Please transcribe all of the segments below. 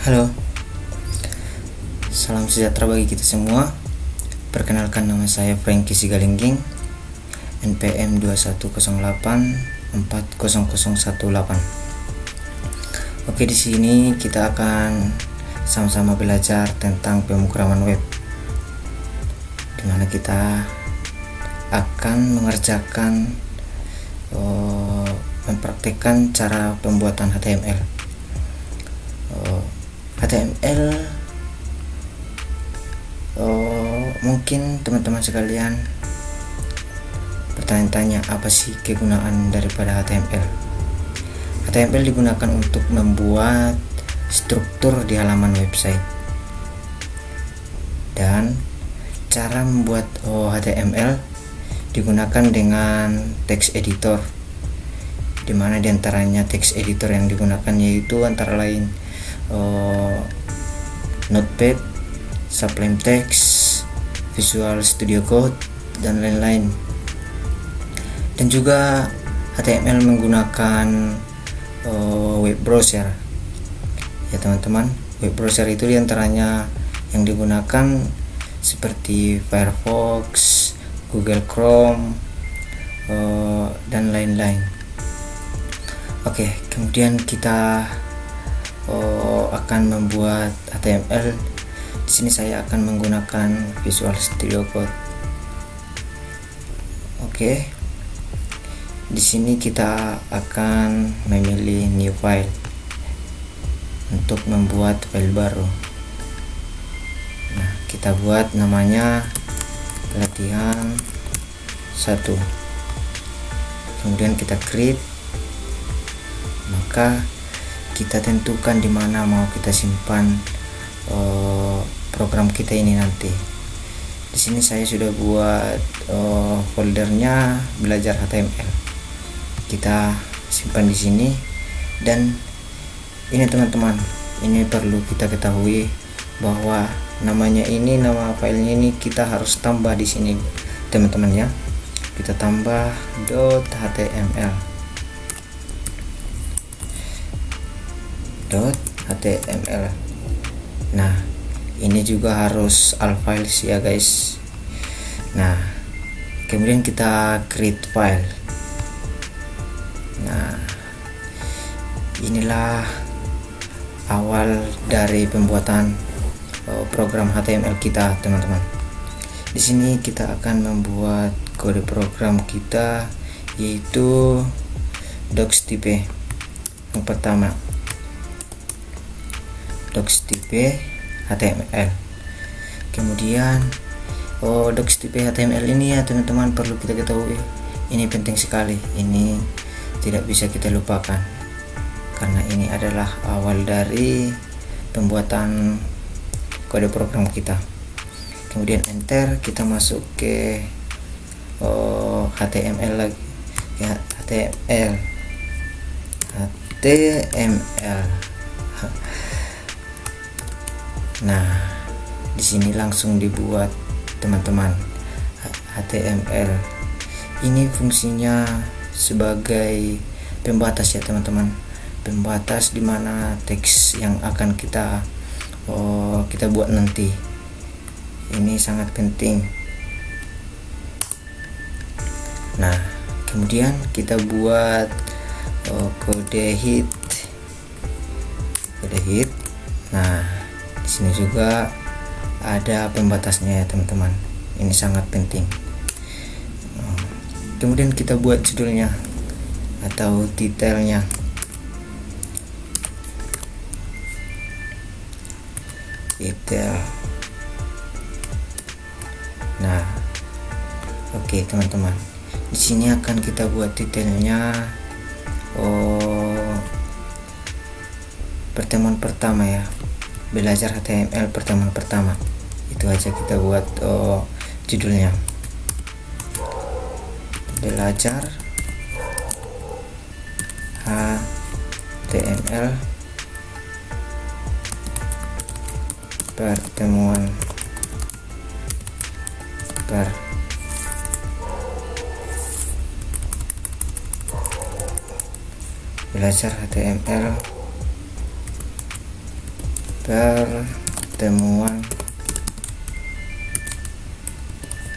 Halo, salam sejahtera bagi kita semua. Perkenalkan, nama saya Franky Sigalingging, NPM 2108400018. Oke, di sini kita akan sama-sama belajar tentang pemrograman web, di mana kita akan mengerjakan mempraktikkan cara pembuatan HTML. Mungkin teman-teman sekalian bertanya-tanya, apa sih kegunaan daripada HTML? HTML digunakan untuk membuat struktur di halaman website, dan cara membuat HTML digunakan dengan text editor, dimana diantaranya text editor yang digunakan yaitu antara lain Notepad, Sublime Text, Visual Studio Code, dan lain-lain. Dan juga HTML menggunakan web browser ya teman-teman. Web browser itu diantaranya yang digunakan seperti Firefox, Google Chrome, dan lain-lain. Oke, kemudian kita akan membuat HTML. Di sini saya akan menggunakan Visual Studio Code. Oke, di sini kita akan memilih new file untuk membuat file baru. Nah, kita buat namanya pelatihan 1. Kemudian kita create, maka kita tentukan di mana mau kita simpan program kita ini nanti. Di sini saya sudah buat foldernya belajar HTML. Kita simpan di sini, dan ini teman-teman, ini perlu kita ketahui bahwa namanya ini, nama filenya ini kita harus tambah di sini teman-teman ya. Kita tambah .html. Nah, ini juga harus all files ya guys. Nah, kemudian kita create file. Nah, inilah awal dari pembuatan program HTML kita teman-teman. Di sini kita akan membuat kode program kita, yaitu docstype. Yang pertama, docstype HTML. Kemudian docstype HTML ini ya teman-teman, perlu kita ketahui, ini penting sekali, ini tidak bisa kita lupakan karena ini adalah awal dari pembuatan kode program kita. Kemudian enter, kita masuk ke HTML lagi ya, HTML. Nah, di sini langsung dibuat teman-teman. HTML ini fungsinya sebagai pembatas ya teman-teman, pembatas dimana teks yang akan kita buat nanti. Ini sangat penting. Nah, kemudian kita buat kode hit. Nah, di sini juga ada pembatasnya ya teman-teman. Ini sangat penting. Kemudian kita buat judulnya atau detailnya. Detail. Nah, oke teman-teman. Di sini akan kita buat detailnya. Pertemuan pertama ya, belajar HTML pertemuan pertama. Itu aja kita buat judulnya. Belajar HTML pertemuan belajar HTML pertemuan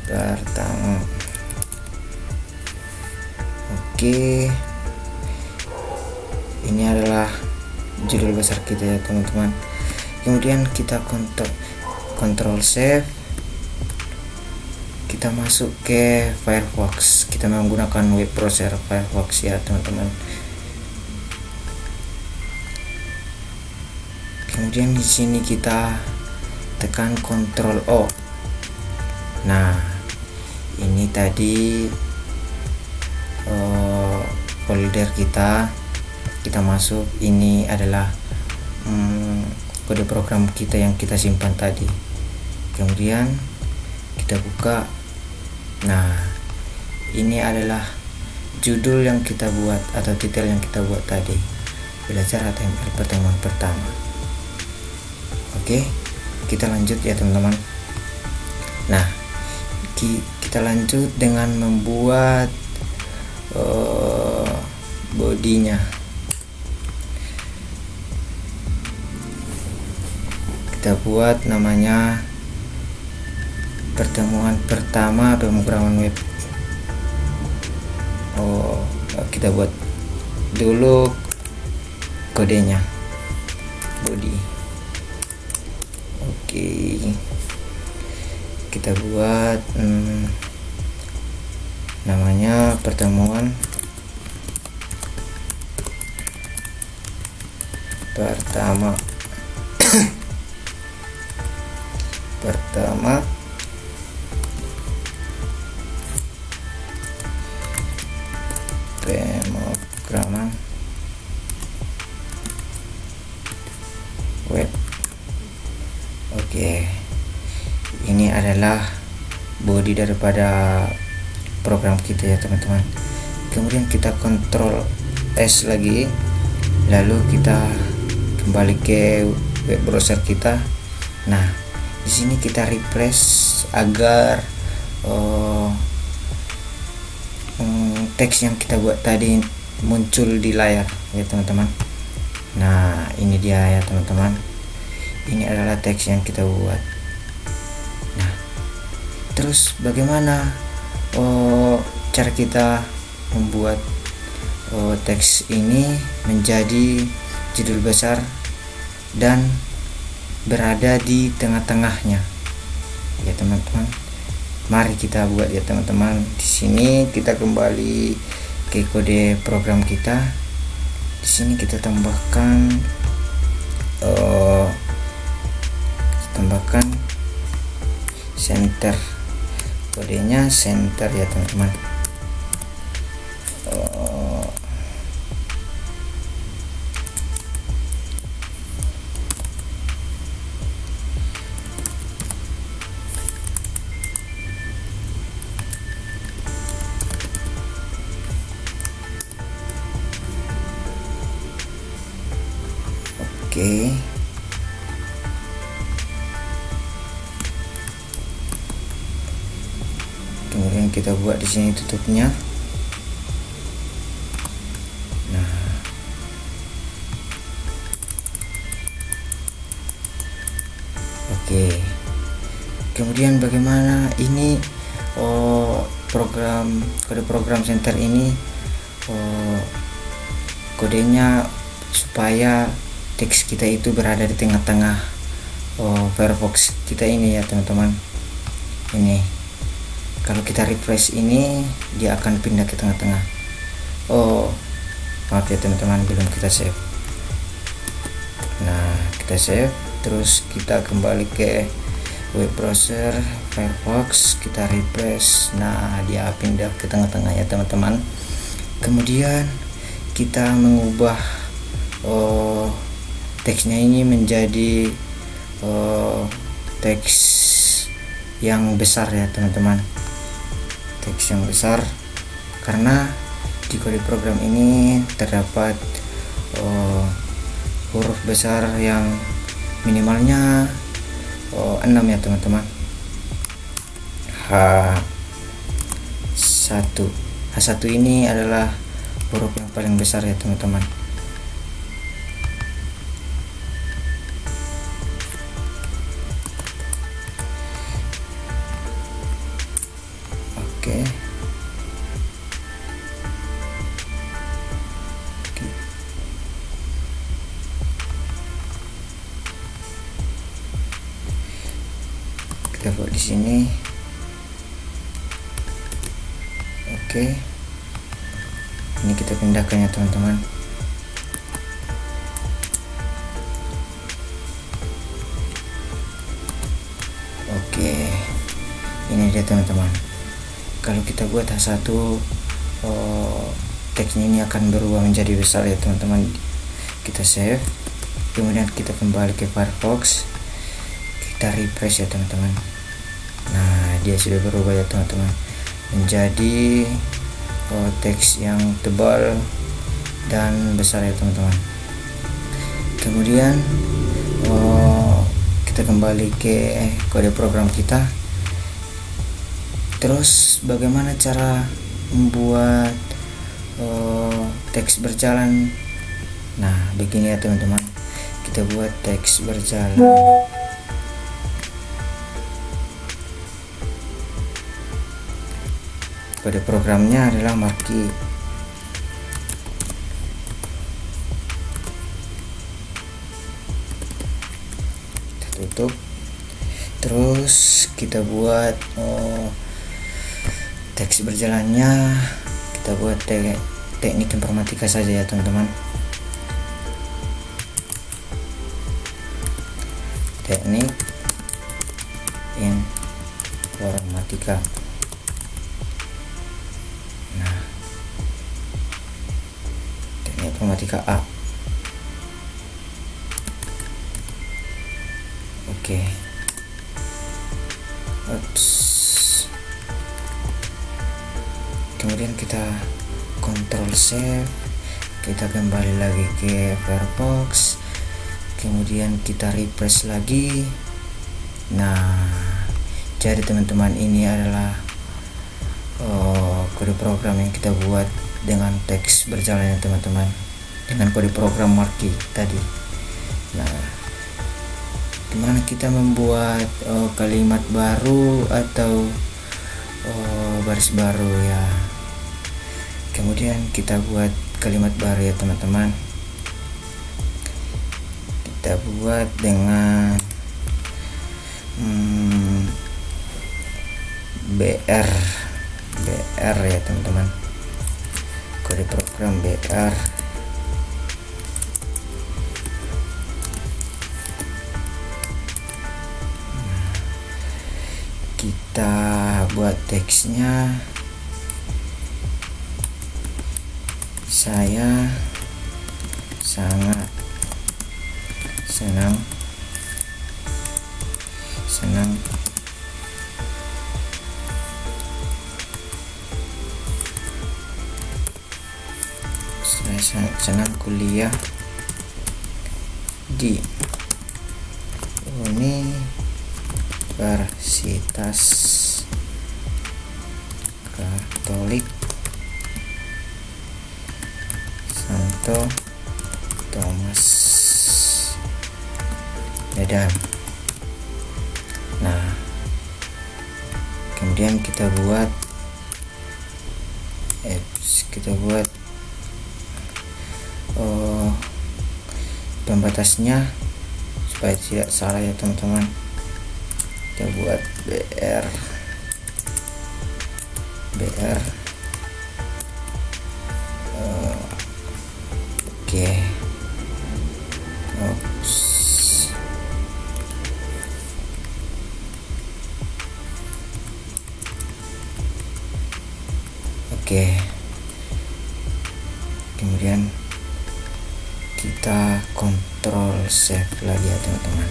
pertama. Oke, ini adalah judul besar kita ya teman-teman. Kemudian kita kontrol save, kita masuk ke Firefox. Kita menggunakan web browser Firefox ya teman-teman. Kemudian di sini kita tekan Ctrl O. Nah, ini tadi folder kita masuk. Ini adalah kode program kita yang kita simpan tadi. Kemudian kita buka. Nah, ini adalah judul yang kita buat atau titel yang kita buat tadi, belajar HTML pertemuan pertama. Oke, kita lanjut ya teman-teman. Nah, kita lanjut dengan membuat bodinya. Kita buat namanya pertemuan pertama pemrograman web. Kita buat dulu kodenya, body. Oke, kita buat namanya pertemuan pertama pemrograman web. Oke, ini adalah body daripada program kita ya teman-teman. Kemudian kita Ctrl S lagi, lalu kita kembali ke web browser kita. Nah, di sini kita refresh agar teks yang kita buat tadi muncul di layar ya teman-teman. Nah, ini dia ya teman-teman. Ini adalah teks yang kita buat. Nah, terus bagaimana cara kita membuat teks ini menjadi judul besar dan berada di tengah-tengahnya ya teman-teman. Mari kita buat ya teman-teman. Di sini kita kembali ke kode program kita. Di sini kita tambahkan center, kodenya center ya teman-teman. Oke. Kemudian kita buat di sini tutupnya. Nah, oke. Kemudian bagaimana ini kode program center ini kodenya supaya teks kita itu berada di tengah-tengah Firefox kita ini ya teman-teman. Ini kalau kita refresh ini dia akan pindah ke tengah-tengah. Maaf ya teman-teman, belum kita save. Nah, kita save, terus kita kembali ke web browser Firefox, kita refresh. Nah, dia pindah ke tengah-tengah ya teman-teman. Kemudian kita mengubah teksnya ini menjadi teks yang besar ya teman-teman. Teks yang besar karena di kode program ini terdapat huruf besar yang minimalnya 6 ya teman-teman. H1 ini adalah huruf yang paling besar ya teman-teman. kita buat di sini. Oke, ini kita pindahkan ya teman-teman. Oke, ini dia teman-teman. Kalau kita buat H1, teksnya ini akan berubah menjadi besar ya teman-teman. Kita save, kemudian kita kembali ke Firefox, kita refresh ya teman-teman. Nah, dia sudah berubah ya teman-teman, menjadi teks yang tebal dan besar ya teman-teman. Kemudian kita kembali ke kode program kita. Terus bagaimana cara membuat teks berjalan? Nah, begini ya teman-teman, kita buat teks berjalan. Kode programnya adalah marquee. Kita tutup. Terus kita buat teks berjalannya, kita buat teknik informatika saja ya teman-teman. Teknik informatika. Nah, teknik informatika A. Oke. Kemudian kita Ctrl save, kita kembali lagi ke Firefox, kemudian kita refresh lagi. Nah, jadi teman-teman, ini adalah kode program yang kita buat dengan teks berjalan ya teman-teman, dengan kode program marquee tadi. Nah, gimana kita membuat kalimat baru atau baris baru ya? Kemudian kita buat kalimat baru ya teman-teman. Kita buat dengan BR ya teman-teman, kode program BR. Kita buat teksnya, saya sangat senang saya sangat senang kuliah di Universitas Katolik Santo Thomas, Medan. Nah, kemudian kita buat pembatasnya supaya tidak salah ya teman-teman. Kita buat BR. Oke. Oke. Kemudian kita Ctrl save lagi ya teman-teman.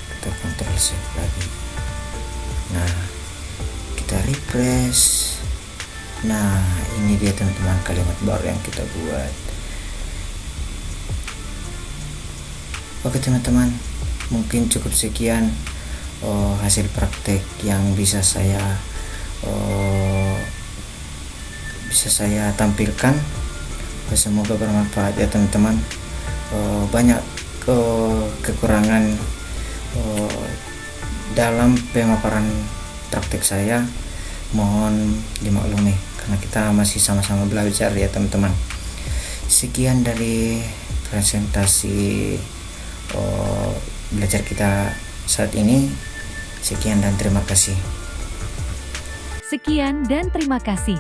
Kita Ctrl save lagi. Nah, kita refresh. Nah, ini dia teman-teman kalimat baru yang kita buat. Oke teman-teman, mungkin cukup sekian hasil praktek yang bisa saya tampilkan. Semoga bermanfaat ya teman-teman. Banyak kekurangan dalam pemaparan praktek saya, mohon dimaklumi karena kita masih sama-sama belajar ya teman-teman. Sekian dari presentasi belajar kita saat ini. Sekian dan terima kasih. Sekian dan terima kasih.